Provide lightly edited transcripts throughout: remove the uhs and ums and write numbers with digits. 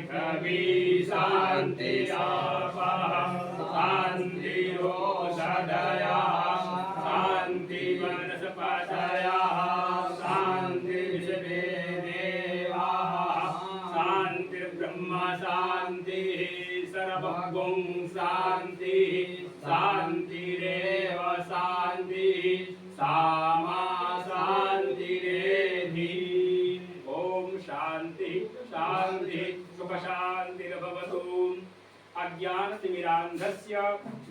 पृथ्वी शान्ति आपः शान्तिरोषधयः शान्ति वनस्पतयः शान्ति विश्वे देवाः शान्तिर्ब्रह्म शान्तिः सर्वभौम शान्तिः शान्तिरेव शान्तिः सामा शान्तिरेधि। ओम शांति शांति सुख शांतिर्भवतु। अज्ञानतिमिरान्धस्य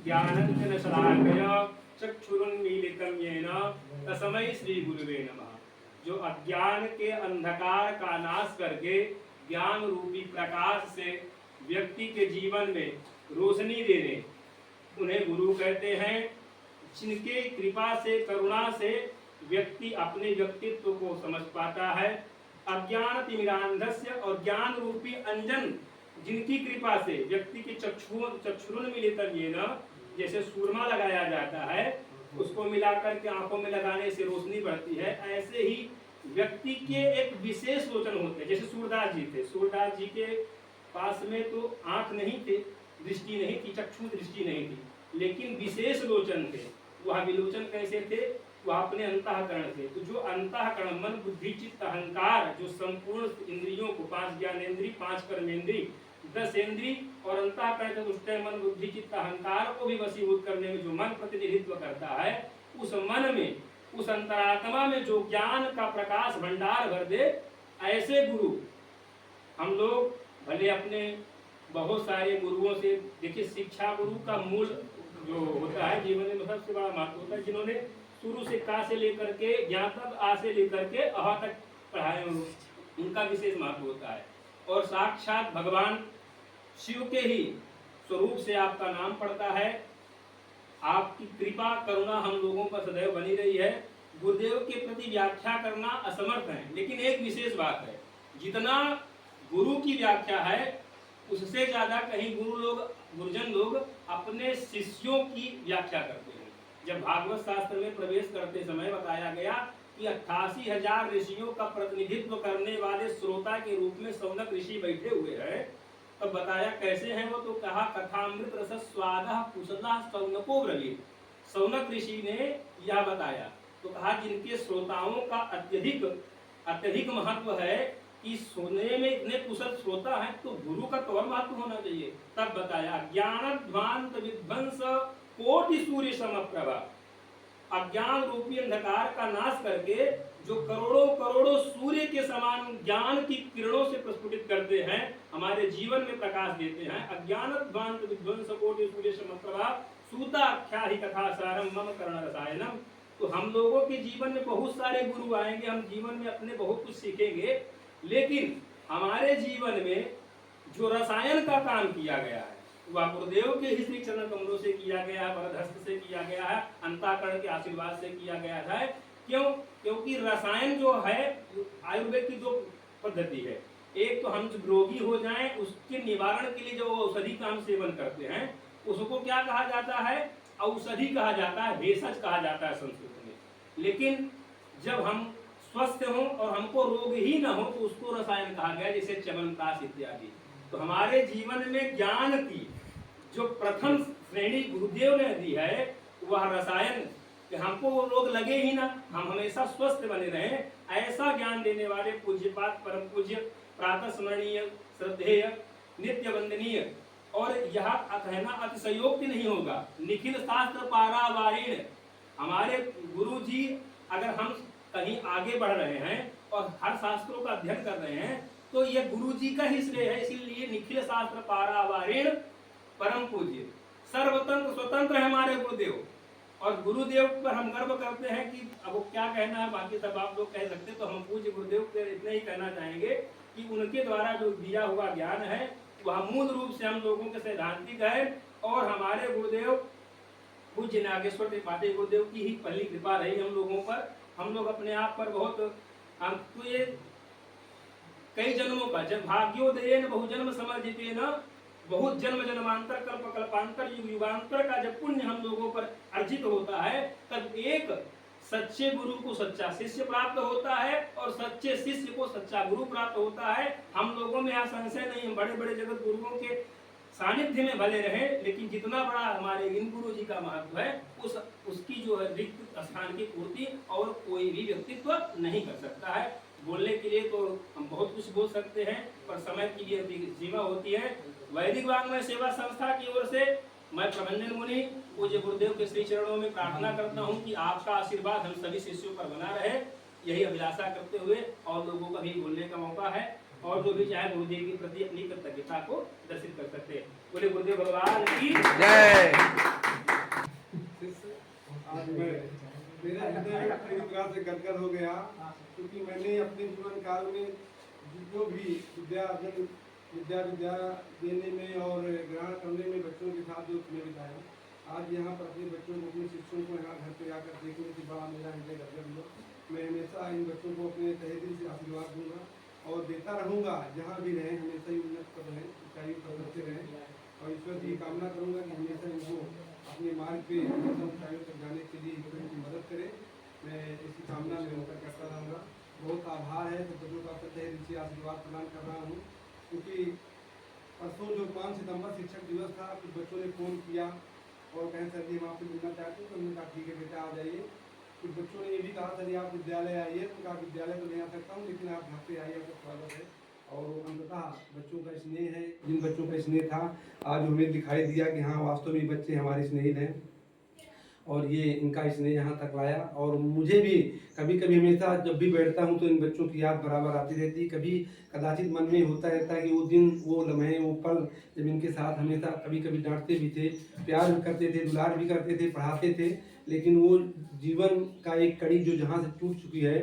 ज्ञानाञ्जनशलाकया चक्षुरुन्मीलितं येन तस्मै श्री गुरुवे नमः। जो अज्ञान के अंधकार का नाश करके ज्ञान रूपी प्रकाश से व्यक्ति के जीवन में रोशनी देने उन्हें गुरु कहते हैं। जिनके कृपा से करुणा से व्यक्ति अपने व्यक्तित्व को समझ पाता है। अज्ञान तिमिरांधस्य और ज्ञान रूपी अंजन जिनकी कृपा से व्यक्ति के चक्षुरुन्मीलितं येन जैसे सूरमा लगाया जाता है उसको मिलाकर के आंखों में लगाने से रोशनी बढ़ती है, ऐसे ही व्यक्ति के एक विशेष लोचन होते हैं। जैसे सूरदास जी थे, सूरदास जी के पास में तो आंख नहीं थे, दृष्टि नहीं थी, चक्षु दृष्टि नहीं थी, लेकिन विशेष लोचन थे। वह विलोचन कैसे थे? वह अपने अंतःकरण थे। तो जो अंतःकरण मन बुद्धि चित्त अहंकार जो संपूर्ण इंद्रियों को 5 ज्ञानेंद्री 5 कर्मेंद्री 10 इंद्री और अंतःकरण चतुष्टय मन बुद्धि चित्त अहंकार को भी वशीभूत करने में जो मन प्रतिनिधित्व करता है, उस मन में उस अंतरात्मा में जो ज्ञान का प्रकाश भंडार भर दे, ऐसे गुरु हम लोग भले अपने बहुत सारे गुरुओं से देखिए, शिक्षा गुरु का मूल जो होता है जीवन में सबसे बड़ा महत्व होता है। जिन्होंने शुरू से का से लेकर के ज्ञातव आ से लेकर के अह तक पढ़ाए, उनका विशेष महत्व होता है। और साक्षात भगवान शिव के ही स्वरूप से आपका नाम पड़ता है। आपकी कृपा करुणा हम लोगों पर सदैव बनी रही है। गुरुदेव के प्रति व्याख्या करना असमर्थ है, लेकिन एक विशेष बात है, जितना गुरु की व्याख्या है उससे ज्यादा कहीं गुरुजन लोग अपने शिष्यों की व्याख्या करते हैं। जब भागवत शास्त्र में प्रवेश करते समय बताया गया कि 88,000 ऋषियों का प्रतिनिधित्व करने वाले श्रोता के रूप में सौनक ऋषि बैठे हुए हैं, तब बताया कैसे हैं वो, तो कहा कथामृत रस स्वादः कुशला सौनको ब्रवीत। सौनक ऋषि ने यह बताया, तो कहा जिनके श्रोताओं का अत्यधिक महत्व है कि सुनने में इतने कुशल श्रोता हैं, तो गुरु का तो और महत्व होना चाहिए। तब बताया ज्ञानध्वांत विध्वंस कोटि सूर्य समप्रभा। अज्ञान रूपी अंधकार का नाश करके जो करोड़ों करोड़ों सूर्य के समान ज्ञान की किरणों से प्रस्फुटित करते हैं, हमारे जीवन में प्रकाश देते हैं। अज्ञानध्वांत विध्वंस कोटि सूर्य समप्रभा सूताख्या ही कथा सारम मम कर्ण रसायनम। तो हम लोगों के जीवन में बहुत सारे गुरु आएंगे, हम जीवन में अपने बहुत कुछ सीखेंगे, लेकिन हमारे जीवन में जो रसायन का काम किया गया है वह गुरुदेव के ही श्री चरण कमलों से किया गया है, वरदहस्त से किया गया है, अंतःकरण के आशीर्वाद से किया गया है। क्यों? क्योंकि रसायन जो है, आयुर्वेद की 2 पद्धति है। एक तो हम जब रोगी हो जाएं उसके निवारण के लिए जो औषधि का हम सेवन करते हैं उसको क्या कहा जाता है? औषधि कहा जाता है, भेषज कहा जाता है संस्कृत में। लेकिन जब हम स्वस्थ हो और हमको रोग ही न हो तो उसको रसायन कहा गया, जैसे च्यवनप्राश इत्यादि। तो हमारे जीवन में ज्ञान की जो प्रथम श्रेणी गुरुदेव ने दी है वह रसायन, कि हमको वो रोग लगे ही ना, हम हमेशा स्वस्थ बने रहें, ऐसा ज्ञान देने वाले पूज्यपाद परम पूज्य प्रातः स्मरणीय श्रद्धेय नित्य वंदनीय। और यह कहना अतिशयोक्ति नहीं होगा, निखिल शास्त्र पारावारीण। हमारे गुरु जी अगर हम कहीं आगे बढ़ रहे हैं और हर शास्त्रों का अध्ययन कर रहे हैं तो यह गुरु जी का ही श्रेय है। इसीलिए निखिल शास्त्र पारावारीण परम पूज्य सर्वतंत्र स्वतंत्र है हमारे गुरुदेव। और गुरुदेव पर हम गर्व करते हैं कि अब वो क्या कहना है, बाकी सब आप लोग कह सकते, तो हम पूज्य गुरुदेव के इतने ही कहना चाहेंगे कि उनके द्वारा जो दिया हुआ ज्ञान है वह मूल रूप से हम लोगों के सैद्धांतिक है। और हमारे गुरुदेव पूज्य नागेश्वर त्रिपाठी गुरुदेव की ही पहली कृपा रही हम लोगों पर। हम लोग अपने आप पर बहुत, हम तो ये कई जन्मों का जब भाग्योदय बहुजन्म समर्जिते न, बहुत जन्म जन्मांतर कल्प कल्पांतर युग युगांतर का जब पुण्य हम लोगों पर अर्जित होता है, तब एक सच्चे गुरु को सच्चा शिष्य प्राप्त होता है और सच्चे शिष्य को सच्चा गुरु प्राप्त होता है। हम लोगों में यहाँ संशय नहीं, हम बड़े बड़े जगत गुरुओं के सानिध्य में भले रहे, लेकिन जितना बड़ा हमारे इन गुरु जी का महत्व है उसकी जो है रिक्त स्थान की पूर्ति और कोई भी व्यक्तित्व नहीं कर सकता है। बोलने के लिए तो हम बहुत कुछ बोल सकते हैं, पर समय की भी सीमा होती है। वैदिक वाङ्मय सेवा संस्था की ओर से मैं प्रभंजन मुनि पूज्य गुरुदेव के श्री चरणों में प्रार्थना करता हूं कि आपका आशीर्वाद हम सभी शिष्यों पर बना रहे, यही अभिलाषा करते हुए और लोगों का भी बोलने का मौका है और जो भी चाहे गुरुदेव के प्रति अपनी कृतज्ञता को दर्शित कर सकते हैं। बोले गुरुदेव भगवान की जय। आज मेरा हृदय पूरी तरह से गदगद हो गया, क्योंकि मैंने अपने जीवन काल में जो भी विद्या देने में और ग्रहण करने में बच्चों के साथ जो समय बिताया, आज यहाँ पर अपने बच्चों को, अपने शिष्यों को यहाँ घर पे आकर देखने से बड़ा मेरा हृदय गदगद हुआ। मैं हमेशा इन बच्चों को अपने तहे दिल से आशीर्वाद दूंगा और देता रहूँगा, जहाँ भी रहें हमेशा ही उन्नत कर रहें, ऊंचाई पर करते रहें और ईश्वर की कामना करूँगा कि हमेशा इनको अपने मार्ग पे ऊंचाइयों तक जाने के लिए ईश्वर की मदद करे। मैं इसकी कामना निरंतर करता रहूँगा। बहुत आभार है तो बच्चों का तहे दिल से आशीर्वाद प्रदान कर रहा हूँ, क्योंकि परसों जो 5 सितंबर शिक्षक दिवस था, कुछ बच्चों ने फ़ोन किया और कहें सर जी हम आपसे मिलना चाहते हैं, तो हमने कहा ठीक है बेटा आ जाइए। कुछ बच्चों ने ये भी कहा सर जी आप विद्यालय आइए, तो कहा विद्यालय तो नहीं आ सकता हूँ, लेकिन आप घर पे आइए, आपका स्वागत है। और अंततः बच्चों का स्नेह है, जिन बच्चों का स्नेह था आज हमें दिखाई दिया कि हाँ वास्तव में बच्चे हमारे स्नेहित हैं और ये इनका स्नेह यहाँ तक लाया। और मुझे भी कभी कभी हमेशा जब भी बैठता हूँ तो इन बच्चों की याद बराबर आती रहती। कभी कदाचित मन में होता रहता है कि वो दिन, वो लम्हे, वो पल जब इनके साथ हमेशा कभी कभी डांटते भी थे, प्यार भी करते थे, दुलार भी करते थे, पढ़ाते थे, लेकिन वो जीवन का एक कड़ी जो जहाँ से टूट चुकी है